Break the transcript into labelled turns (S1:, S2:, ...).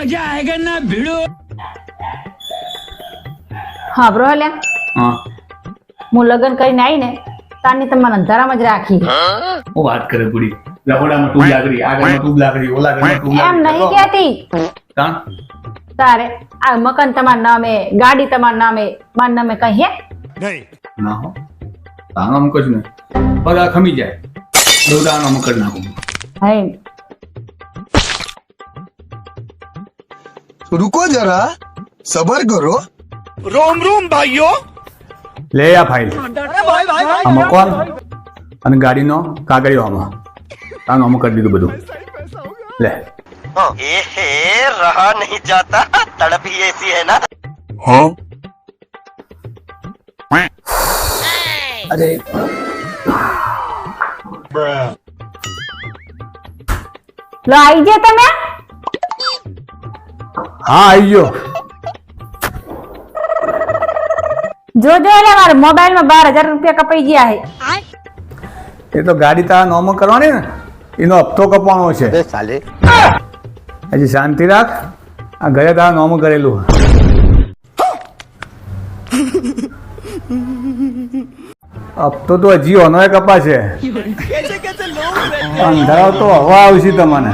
S1: मजा आएगा ना भिड़ो।
S2: હા બ્રો લ્યા
S3: હા
S2: હું લગ્ન કરીને આવી ને તાની તમારા અંધારામાં જ રાખી
S3: હું વાત કરે પૂરી રહોડામાં ટૂબ લાકડી આગળમાં ટૂબ લાકડી ઓલા ઘરમાં ટૂબ
S2: એમ નહીં કહેતી
S3: કાં
S2: તારે આ મકાન તમારા નામે ગાડી તમારા નામે મારા નામે કઈ હે
S3: ના હો તાનો અમુક જ નહીં પગા ખમી જાય દોડાનો અમુક જ નાખું
S2: હે
S4: रुको जरा सबर करो
S1: रोम रोम भाइयों।
S3: લે આ ફાઇલ આ મકાન અને ગાડીનો કાગળિયો આમાં તાનો અમુક કરી દીધું બધું લે
S5: रहा नहीं जाता तड़प ही ऐसी है ना
S4: हाँ
S3: અરે
S2: લો આવી ગયા તમે
S3: હા આવી ગયો
S2: જોજો એટલે મારા મોબાઈલ માં 12,000 રૂપિયા કપાઈ ગયા હે
S3: એ તો ગાડી તારા નોમો કરવાની ને એનો હપ્તો કપાણો છે
S5: साले
S3: હજી શાંતિ રાખ આ ઘરે તારા નોમો કરેલું હપ્તો તો હજી ઓનો કપા છે અંધારાવ તો હવા આવશે તમને